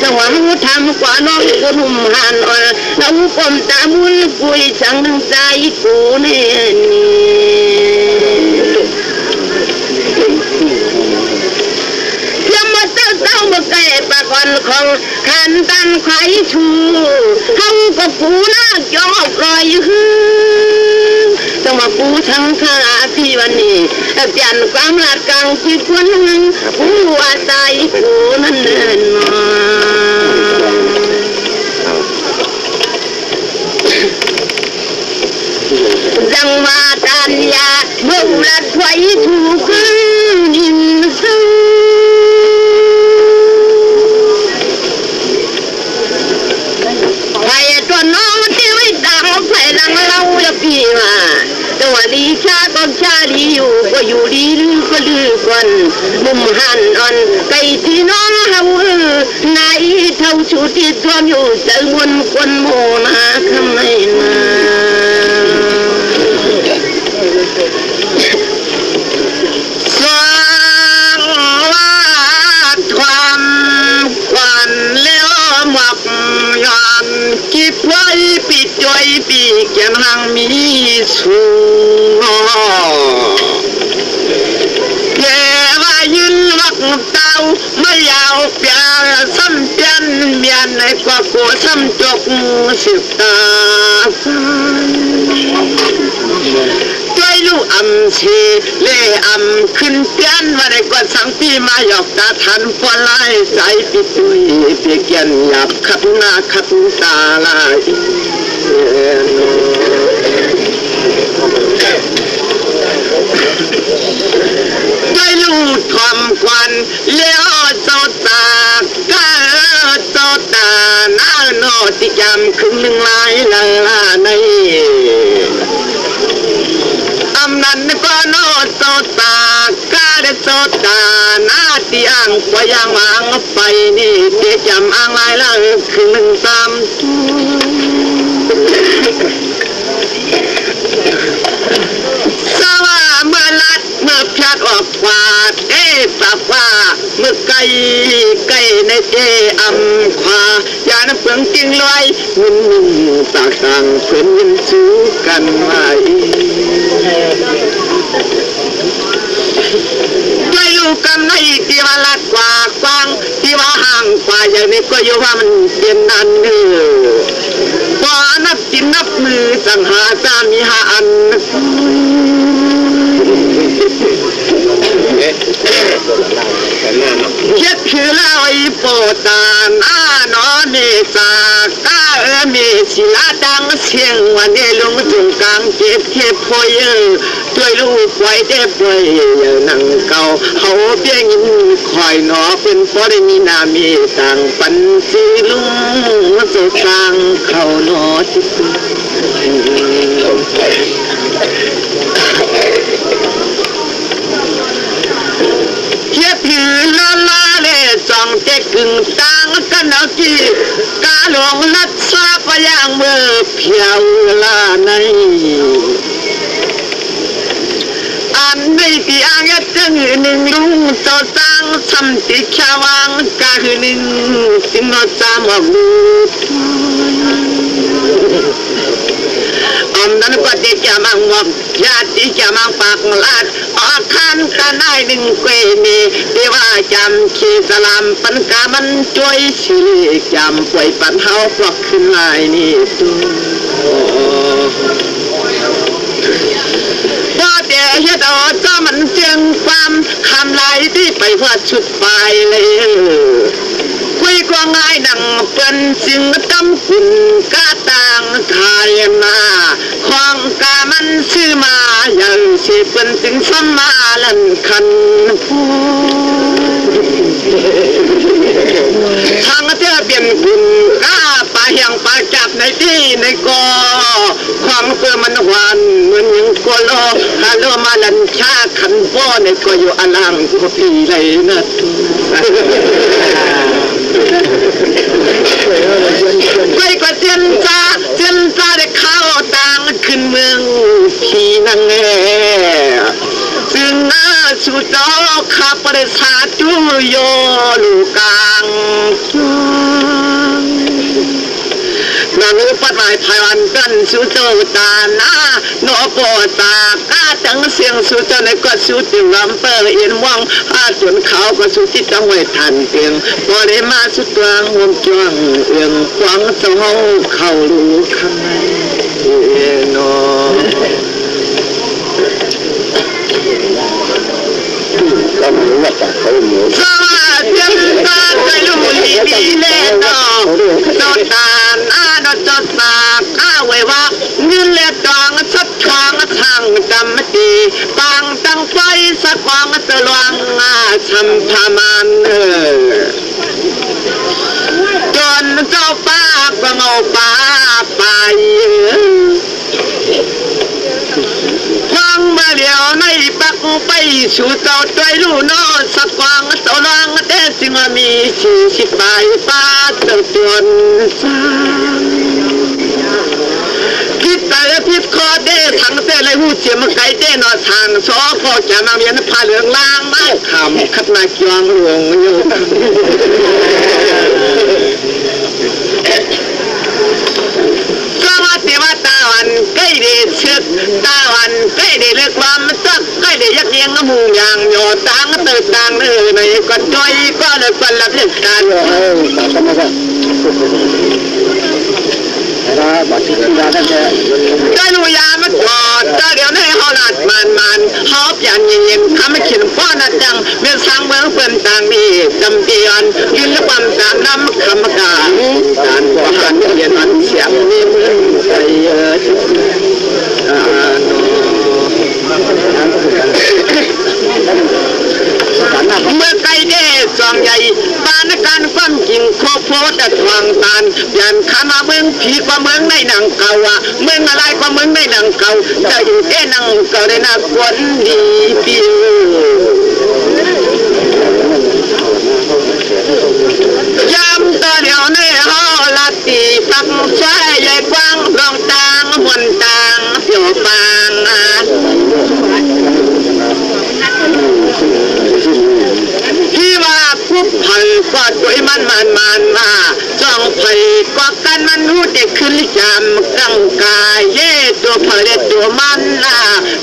จังหวะหูทำกว่าน้องก็นุ่มหันอ่อนแล้วปมตามุนคุยช่างนึงใจกูเนี่ยเต้ามาแก่ปากวันของขันตันไข่ชูเขาก็ปูหน้ายอกรอยฮือจังหวะปูทั้งข้าพี่วันนี้เปลี่ยนความรักกลางที่คนหนึ่งปูว่าใจปูนั่นเองจังหวะการยาเมื่อรัดไว้ถูกขึ้นยินซึ่งน้องที่ไม่ดังไฟดังเราจะพี่มาแต่ว่าดีชาก็ชาดีอยู่ก็อยู่ดีลือก็ลือกันมุมหันอ่อนไก่ที่น้องเฮานายเท่าชุดที่ทวมอยู่ใจวนคนโมนาคำไหนมาสร้างว่าความควันแล้วหมักยานคิดไว้ปีจอยปีแก่นางมีสูงแกว่ายืนวักเต้าไม่ยาวเปียซ้ำเปียนเมียนในกว่ากูซ้ำจกสิบตาช่วยลูกอำเชเล่อำขึ้นเปียนว่าได้กว่าสังปีมาหยอกตาทันพอไล่ใจปิดตุยเปียเกียนหยับขัดหน้าขัดตาลายได้ลูกทอมควันเลี้ยวโซตากาโซตาหน้าโนติจำขึ้นหนึ่งลายลาในอำนันก็โนโซตากาเดโซตาหน้าตีอ่างกว่ายังวางไปนี่เตจำอ่างลายละขึ้นหนึ่งสามสว่าเมื่อลัดเมื่อพลัดออกกวาดปากว่าเมื่อไก่ในเจอำควายาน้ำเปลืองจริงลอยเงินตากต่างเพื่อนยินสู้กันไว้ไม่อยู่กันในที่ว่าลัดกว่ากว้างที่ว่าห่างกว่าอย่างนี้ก็อยู่ว่ามันเป็นนันเนื้อพอนับกินนับมือสังหาสามีหาอัน มีสากามีศิลาดังเสียงวันนี้ลงตรงกลางเจ็บเทพพอยด้วยลูกไว้เด็บไว้นังเก่าเขาเบี้ยงินคอยหนอเป็นพอได้มีนามีต่างปันสีลุงสุดกลางเขาหนอที่เทียบถือลาลาเล่จ้องเจ๊กึ่งต่างกันเอาจีกาหลงลัดซาปยางเมื่อเพียวลาในอันนี้ที่อ่างจึงหนึ่งลุงเจ้าตังทำติขวังกาหนึ่งสิงห์จามบูอมนั้นก็จะจะมังวกญาติจะมังปากลาดอาคันกันได้หนึ่งเกมีเทว่าจำขีสลามปันกามันช่วยชีจำป่วยปันเฮาปลอกขึ้นลายนี่ตัวเดี๋ยวเฮ็ดเอาเจ้ามันเจียงความคำลายที่ไปเพื่อชุดไปเลยคุยก็ง่ายนังเป็นสิ่งจำคุณกาต่างขายมาของกามันซื้อมาอย่างสิเป็นสิ่งสมาลันคันผู้ทางเจ้าเปลี่ยนคุณกาปาเหียงปาจับในที่ในกอความเพื่อมันหวานเหมือนยังกโลฮาโลมาลันชาขันป้อในก็อยู่อลังก็ปีเลยนะไปก็เจียนซาได้เข้าต่างขึ้นเมืองพี่นังเอซึ่งน่าสุดอข้าประสาจุโยลูกางนางอุปถัมภ์ไทยวันกันสุดโตตานาโนโปตากาจังเสียงสุดในก็สุดลำเปอร์เอียนว่างอาจนเขาก็สุดที่จังไว้ทันเพียงพอได้มาสุดกลางวงจวงเอียงขวางเจ้าเข้ารู้ข้างในโนก็ไม่รู้ว่าจะเขาหมูสวัสดีครับใจลูกดีดีเล่นโดนตาหน้าโดนจดตาข้าไว้ว่าเงินเล็ดดองชัดทองทางจำไม่ดีปังตั้งไฟสักวางตะลวงช้ำพามันจนเจ้าป้าก็เมาป้าไปฟังมาเดียวในปักไปสู่เจ้าใจรู้นอสักวางเจ้าลางแต่สิงมีชีสิไปป้าเจ้าจนสางพิษแต่พิษคอเด้ทั้งเส้นเลยหูเสียมไก่เด้นอทางซอพอจะมาเมียนผ้าเหลืองล่างไม่ขำขัดมาจวงหลวงอยู่ตาวันใกล้เดือดเชือกตาวันใกล้เดือดเลือกความสักใกล้เดือดยักเยียงน้ำมูอย่างโยตังตื่นตังในก็จ้อยก็เลยคนละเรื่องกันได้รู้ยามันกอดเดี๋ยวนี้เขาหลัดมันเขาเปลี่ยนเย็นๆทำให้ขินป้อนจังเมื่อสร้างเมืองเปิ่นต่างดีจำเตียนยืนและความตามน้ำคำกาการว่าหันเย็นมันเสียงมีมือใส่เมื่อไก่เด้จอมใหญ่ปานการความจริงโคโพแต่ทวงตานยันขามาเมืองผีกว่าเมืองในหนังเก่าเมืองอะไรกว่าเมืองในหนังเก่าจะอยู่แค่หนังเก่าได้น่ากวนดีปิวยามตอนเดียวในหอลัดตีปักใช้ใหญ่กว้างลองตางมวนตางเปียวปางที่ว่าผู้ไผ่ก็ด้วยมันมาจ้องไผ่ก็กันมันรู้เด็กขึ้นจำกังกายเย่ตัวไผ่ตัวมัน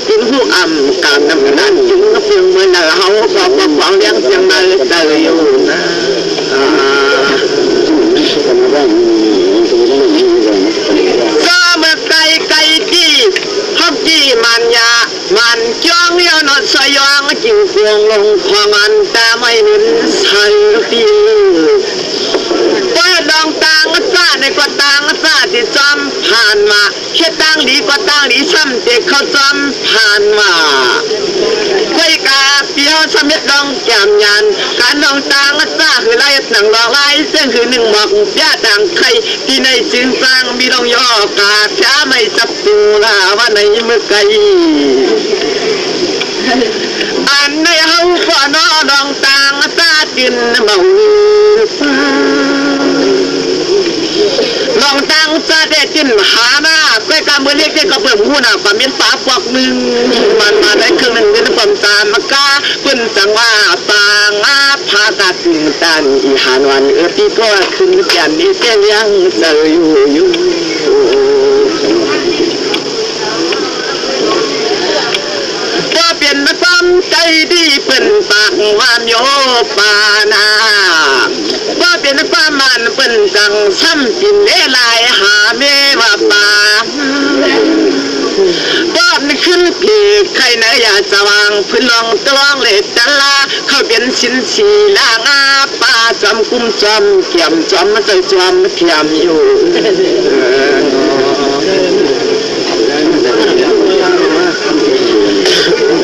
ถึงผู้อ่ำการนำนั้นถึงเพียงเมื่อเราก็ฟังเลี้ยงเสียงมาเลยได้อยู่นะก็เมื่อไก่ที่ฮอกจี้มันยามันจ้องเลี้ยวนอนสยองจิ๋วพวงลงพอมันตาไม่หนุนใส่ตีเปิดดองตัง ตังซาติซ้อมผ่านมาเฮ็ดตั้งดีก็ตั้งดีซ้ำเด็กเขาซ้อมผ่านมาก้อยกาเปียวสมิดลองแก้มยันการลองตังซาคือไล่หนังลองไล่เส้นคือหนึ่งหมอกย่าต่างใครที่ในจึงสร้างมีลองย่อกาช้าไม่จับตูลาว่าในมือไกลอันในเฮาก็นอลองตังซากินเมาลองตั้งซาเดจินหาหน้าก้อยการเมื่อเรียกได้ก็เปิดหูหน้าความเป็นฟ้าปอกมึงมันมาได้ครึ่งหนึ่งเป็นความตามกาเพิ่นสังว่าปางอาพาตัดตันอีหานวันที่ก็ขึ้นยันนี้เสียยังเจออยู่ก็เปลี่ยนมาความใจดีเพิ่นปากวามโยปานาว่าเป็นความมันเป็นจังซ้ำกินเล่ลายหาเมว่าป่าป้อนขึ้นผีใครไหนอยากสว่างพื้นลองตวงเล็ดตะลาเขาเป็นชิ้นสีลางอาป่าจอมกุ้มจอมเกี่ยมจอมมาใจจอมเทียมอยู่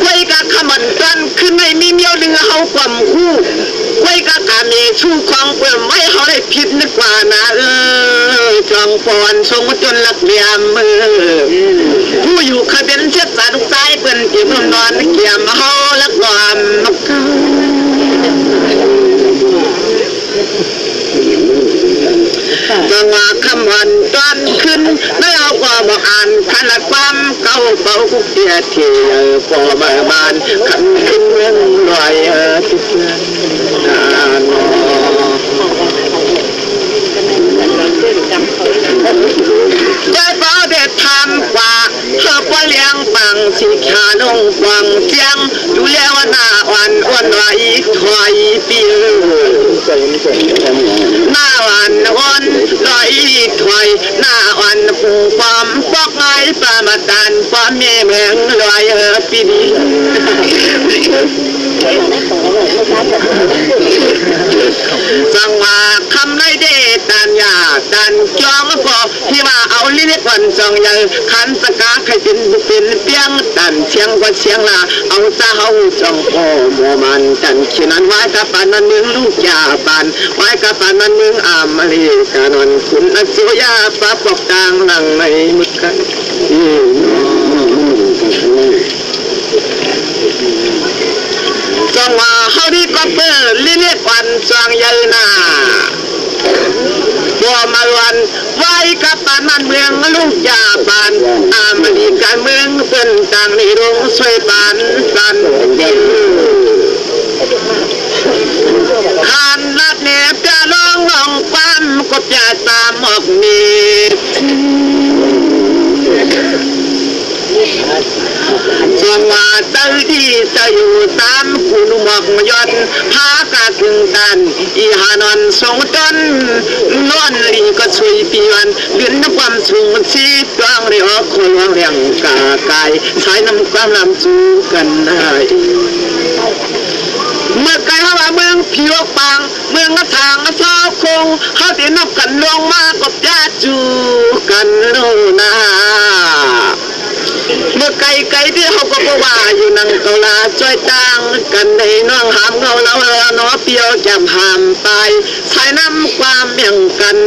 ไว้กะขมันกันขึ้นในมีเมียวดึงเขาความคู่ไว้กะกาเมชูของเปิ่มไม่เขาได้ผิดนึกว่านะจองปอนทรงจนหลักเหลี่ยมมือผู้อยู่เคยเป็นเชื้อสายลูกชายเปิ่นเกี่ยมนอนเกี่ยมเขาลักความมักเขาจังหวะคำวันตอนขึ้นไม่เอาก็บอกอ่านขนาดความเก่าเบากุกเตียเที่ยวพอมาบ้านขันขึ้นเรื่องลอยทุกเรื่องใจเบาเด็ดทำกว่าเธอก็เลี้ยงปังสีขาลงฟังเสียงดูแล้วหน้าอ่อนอ้วนไหวถอยปีหน้าอ่อนอ่อนลอยถอยหน้าอ่อนผูกความปอกไงปามาตันความเมฆแมงลอยปีนี้จังว่าคำในเดตันยาตันจองพอที่ว่าเอาลิ้นวันจองยังขันสกาใครเป็นเปียงตันเชียงกว่าเชียงลาเอาเจ้าจองพ่อโมมันตันขีนันไว้กับปานนั้นมึงลูกยาปานไว้กับปานนั้นมึงอามลีกานนคุณอสุยาปะปอกต่างหลังในมึกกันจังว่าเฮาดีก็เปิดลิ้นวันจองยันนาบัวมาวันไว้กับปานมันเมืองลูกยาปานอามลีการเมืองเป็นต่างในโรงช่วยปานกันขานลัดเนี่ยจะลองลองความก็จะตามออกมีส่วนว่าเจ้าที่จะอยู่ตามคุณหมอกยอดพากาถึงตันอีหานอนทรงต้นนอนลีก็ช่วยปีวันเดือนน้ำความสูงชีตวงเรียกคนวางเรียงกากายใช้น้ำความลำจูกันได้เมื่อไกลเขาว่าเมืองผิวปังเมืองกระถางกระซอกคงเขาตีนับกันลงมากับญาติจูกันโลนาเมื่อไกลที่เขาก็ว่าอยู่นั่งเกาลาจ้อยต่างกันในน้องหามเงาเราเนาะเปียวจำหามไปใช้น้ำความเบี่ยงกัน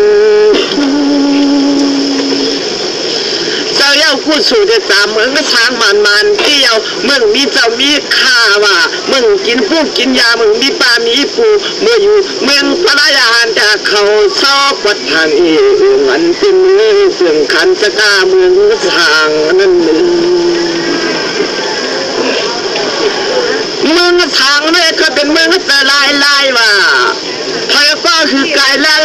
เจ้าเย้าคู่สู่จะตามเมืองก็ช้างมันเที่ยวเมืองมีเจ้ามีข้าว่าเมืองกินผู้กินยาเมืองมีปลามีปูเมื่ออยู่เมืองพระยานจากเขาชอบวัดทางเองมันเป็นเมืองเสื่อมขันสกาเมืองทางนั่นเองเมืองทางนี่ก็เป็นเมืองแต่ลายว่าไทยก็คือไก่ลา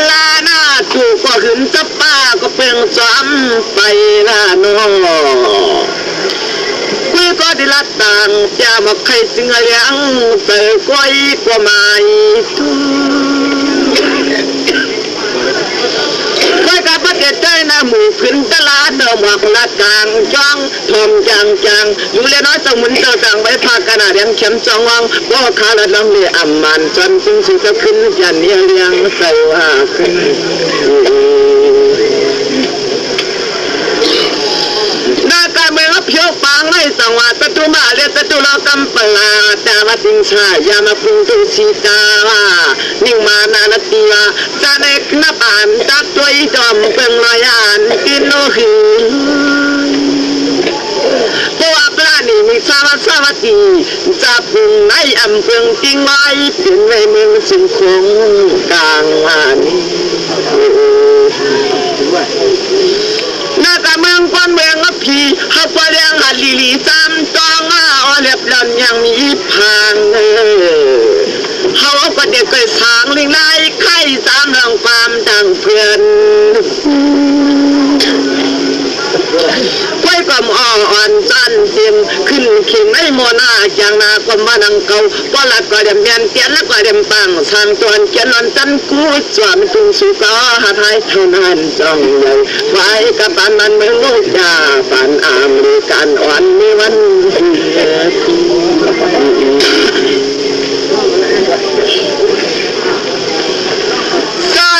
หน้าถูกก็ขึ้นตะป้าก็เป็นจอมไปละโนคุยก็ได้ละต่างจะมาใครจึงเลี้ยงเตยก้อยกว่าไม่ก็กับประเทศใจนะหมู่ขึ้นตลาดเดิมหวักละกลางจ้องทอมจังอยู่เลี้ยน้อยสมุนเตอร์ต่างใบพากันเลี้ยงเข็มจองวังบ่ขาละลำเลี้ยอ่ำมันจนจึงสุดจะขึ้นยันเลี้ยงใส่ว่าขึ้น างไม่สังวาตตุมาเรียตตุลกำปลาแต่ว่าติงชายามาพุงตุสีตาวานิ่งมานานตีวาจะเด็กนับอ่านจักตัวจอมเป็นลอยอ่านกินโนหือตัวปลานี่มีสวัสดีจะพุงในอำเภอจริงไว้เป็นในเมืองสุขงกลางวันน่าจะเมืองก้อนเมืองอภีเขาปเลี้ยงหัดลีลีตามจองเล็บดันยังมีพังเขาก็เด็กเคยสางลิงไล่ไข่สามเรื่องความดังเพื่อนไว้ความอ่อนจันเสียงขึ้นเขียงในโมนาอย่างนาความมานังเก่าก็ละก็เดียมเมียนเตียนละก็เดียมปังสามตัวเขียนนอนจันกูสวมตุงสุกาหาไทยเท่านั้นจ้องใหญ่ไว้กับปันมันเมืองลูกยาปันอามหรือการอ่อนมีวัน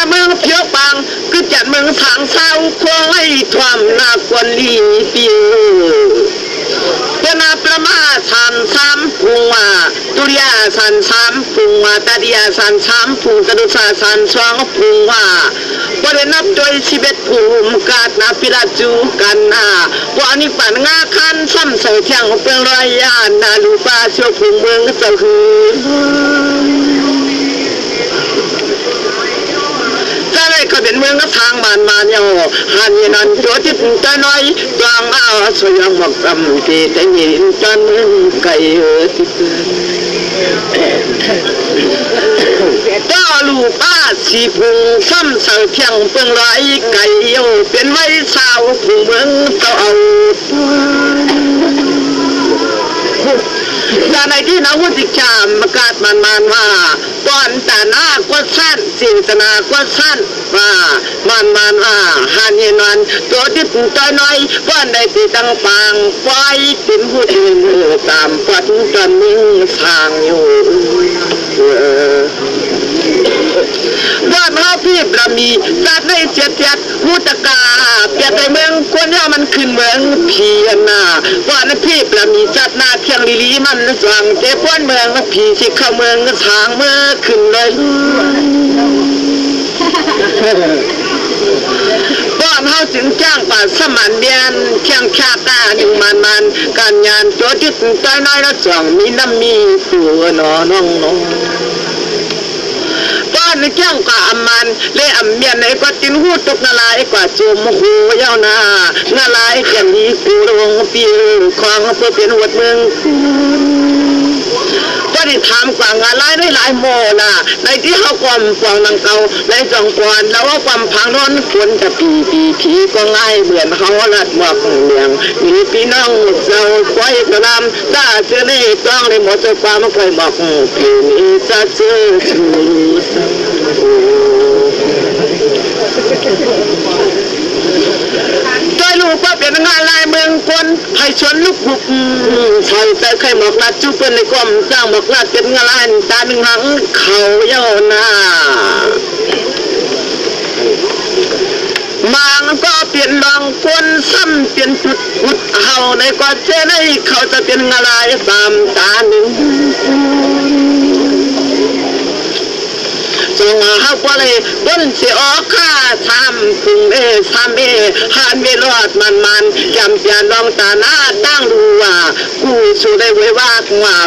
เมืองเพียวปังคือจัดเมืองทางเศร้าควงไอ้ทวมนาควนลีปิวเจนาประมาสามพุงว่าตุริยาสันสามพุงว่าตาดิยาสันสามพุงตดุษาสันสองพุงว่าประเด็นนับโดยชีวิตภูมิกาดนาพิราจูกันนาวันนี้ปันงาคันซ้ำเสียงเปลืองรอยยานนาลูปาเชียวพุงเมืองเจ้าคือก็เป็นเมืองก็ทางบ้านมาเนี่ยหันยันตัวที่ปุ่งใจน้อยกลางสวยงามกำที่แต่ยินจนไก่ที่ก็ลูกป้าสีพุงซ้ำเสาเพียงเปลืองไรไก่โยเป็นไว้สาวพุงเมืองเจ้าเอาแต่ในที่นาวุฒิจามประกาศมันว่าตอนแต่หน้าก็สั้นสิ่งตนาก็สั้นว่ามันว่าหันยันวันตัวที่ปุ่งใจน้อยก้อนใดตีตังปางไว้เป็นผู้อื่นตามปัจจุบันมิ่งทางอยู่บ้านเขาพี่ประมีจัดในเจ็ดมุตกาเปียในเมืองควรว่ามันขึ้นเมืองเพียนนาบ้านพี่ประมีจัดนาเทียงลีมันสั่งเจ็บป้วนเมืองผีสิเข้าเมืองทางเมื่อขึ้นเลยบ้านเขาจึงจ้างป่าสมันเบียนเชียงชาตาหนึ่งมันการงานตัวที่ตึงใจน้อยละสองมีน้ำมีผัวนอน้องบ้านในเจ้ากว่าอมันเล่อเมียนในก็จินหูตกนาลายกว่าจูมหูเย้านาลายอย่างนี้กูลงปีของเพื่อเป็นวัดเมืองก็ได้ทำกว่างานได้หลายโมนะในที่เขาความฟองนังเก่าในจังหวัดแล้วว่าความพังร้อนควรจะผีก็ง่ายเหมือนเขาลัดหมวกเหลียงมีพี่น้องเราคอยกระลำถ้าเจอในต้องในหมดจะความไม่เคยบอกผีนี้จะเจอชูลูกว่าเป็นงานลายเมืองคนให้ชวนลูกบุกใส่แต่ใครหมอกลาจุเป็นในกรมจ้างหมอกลาเป็นงานลายตาหนึ่งหังเขาเย้าหน้าบางก็เปลี่ยนรองคนซ้ำเปลี่ยนจุดพุดเฮาในกอดเจในเขาจะเป็นงานลายตามตาหนึ่งจงหาว่าเลยบนเสียออกข้าทำพึงทำหันเวรอดมันจำเปียน้องตาหน้าตั้งรู้ว่ากูสู้ได้ไว้ว่า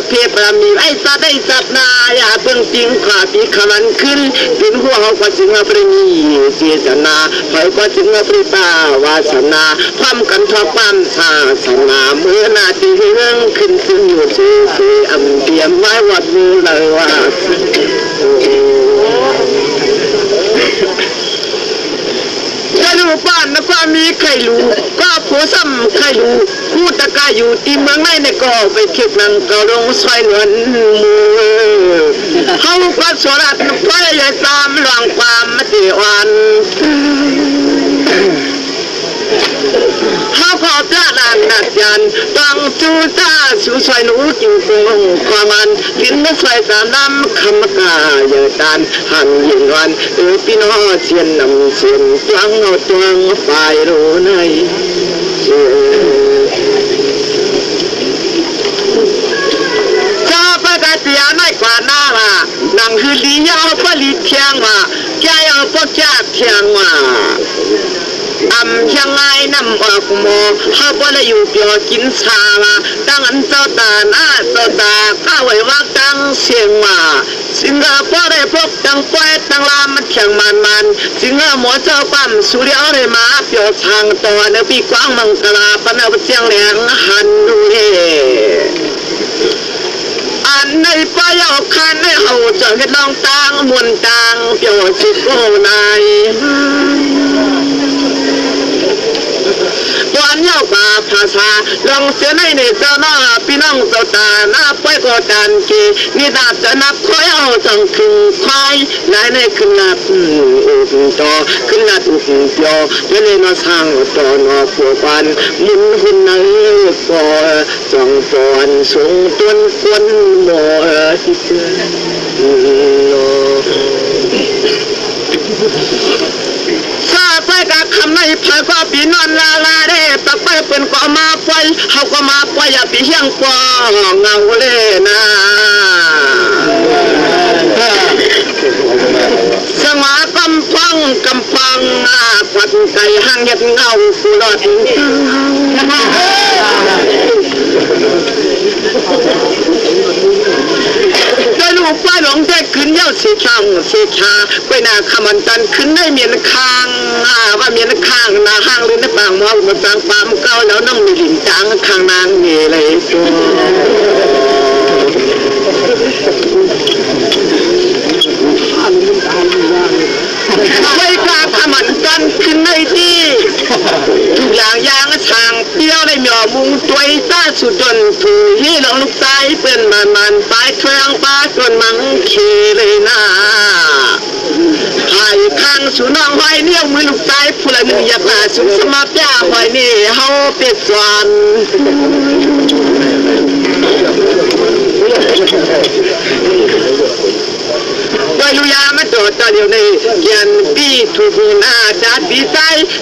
เพียบประมีไอ้สัตว์ได้สัตว์นาอย่าเพิ่งจริงขาปีขมันขึ้นเป็นหัวเขาก็จึงมาประมีเจตนาเผยก็จึงมาปริตาวาสนาความกันทอความศาสนาเมื่อนาทีเรื่องขึ้นอยู่ซื่ออำเตรียมไว้วัดมือเลยว่าถ้ารู้บ้านนะก็มีใครรู้ก็ผู้ซ้ำใครรู้ผู้ตะกาอยู่ที่เมืองในก็ไปเก็บนังก็ลงซอยเงินมือเขาก็สวดพระยาตามหลังความมติวันเขาขอพระนานนัดยันต้องจูจ้าสู่ซอยหนูจิ๋วคงความมันลิ้นไม่ใส่ตาน้ำคำกาเยอะตานหันยิงวันพี่น้องเชียนนำเชียนตวังเอาตวังฝ่ายรู้ใน นางคือลียาวก็ลีเทียงว่าแกยาวก็แกเทียงว่ายังไงน้ำออกโมเขาบ่ได้อยู่เปียวกินชามาตั้งอันเจ้าตาหน้าเจ้าตาข้าไว้ว่าตั้งเสียงว่าสิงห์บ่ได้พบตั้งป้อยตั้งลามันเขียงมันสิงห์หมอเจ้าปั๊มสุริยเลยมาเปียวทางตัวเนปีกว้างมังกลาปนเอาเสียงแหลงหันดูเฮอันในป้ายเอาคันให้เขาจะเห็นลองตังมวนตังเปียวชิโกนายวันยาวกว่าภาษาลองเสียในเจ้าหน้าพี่น้องเจ้าตาหน้าป้อยก็ดันกีนี่ดาจะนับคอยเอาจังคึงควายนายในขึ้นนับจอขึ้นนับจอเมื่อในสร้างจอนอผัวปันมุนหุ่นในปอจังปอนสูงต้นควนหมอที่เกินซาไปกับคำในพายก็ปีนอนลาเด้ตักไปเป็นก็มาปล่อยเขาก็มาปล่อยอย่าปีเฮียงกว่าเงาเลยนะสมากำพังควันไก่ห้างเห็ดเงาฟูรอดได้ลูกป้าหลงได้ขึ้นเย้าสีช่างสีชาไปนาขมันจันขึ้นได้เมียนคางว่าเมียนคางนาห้างหรือในปางมอมาจางปามเก้าแล้วน้องมีหลินจางข้างนางมีเลยไม่กล้าขมันกันขึ้นในที่ทุกอย่างยางช่างเปี้ยวในหมอมุงตัวต้าสุดจนถูที่หลงลูกตายเป็นมันปลายเครื่องปลาจนมังเคเลยนะหายข้างสุน้องหอยเนี่ยมือลูกตายผู้ละหนึ่งอยากลาสุสมาป้าหอยนี่เฮาเป็ดสวนโดยลุยามาโดดตอนเดียวในยันปีถูกนาจัดปีใจ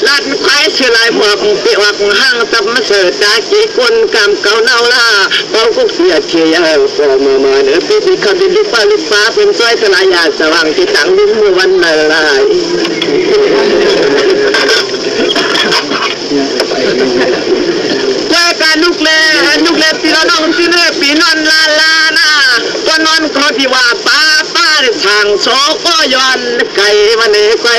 ลัดควายเชลายหมวกเปียกห้างตับมาเสิร์ตาจีคนกำเก่าเน่าล่าเป่ากุกเสียเชียร์ฟอร์มาเนื้อปีที่ขับดินลูกฟ้าเป็นสร้อยทลายยาสว่างที่ตั้งดินเมื่อวันละลายการลูกเล่ปีละน้องที่เนื้อปีนอนลานะก็นอนเขาที่ว่าป้าทางโซก็ย้อนไก่มันเอ๋ไก่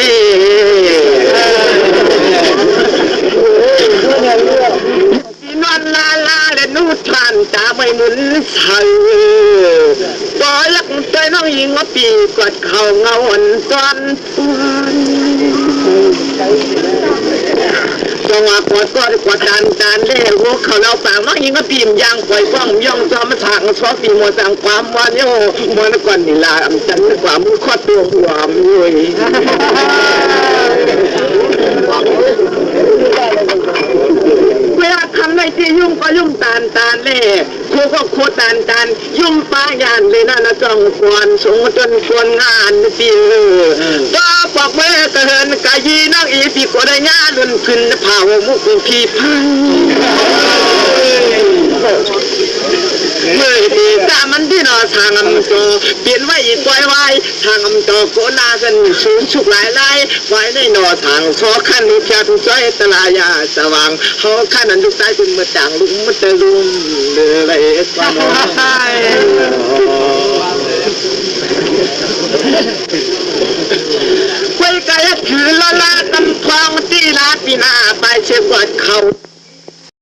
ปีนอนลาและนูทานตาไม่หมุนใส่ก็ยักใจน้องยิงว่าปีกอดเข่าเงาอ่อนตอนจังหวะกอดดันเล่หัวเขาเราปากน้องยิงก็ปีมยางปล่อยป้องย่องจอมมาทางซอปีมัวต่างความวันโย่มัวนก่อนนี่ลาจันกว่ามือข้อตัวหัวมือเวลาทำในที่ยุ่งก็ยุ่งตานเล่ครูก็ครูตานยุ่งป้ายานเลยนะจ้องควนสูงจนควนงานปีก็บอกเมื่อเกินกายีนักอีปีก็ได้งานลุนขึ้นเผามุกพีพังเมื่อที่ตามันที่นอทางอำโจเปลี่ยนไว้อีกปล่อยไว้ทางอำโจโกนากันสูงชุกหลายไว้ในนอทางซอขั้นลูกแค่ทุกใจตลายาสว่างเขาขั้นนั้นลูกใจเป็นมือต่างลุงมือตะลุมเลยกว่าน้อยไว้กายถือละกำพองที่ลาปีนาไปเชื่อกอดเขา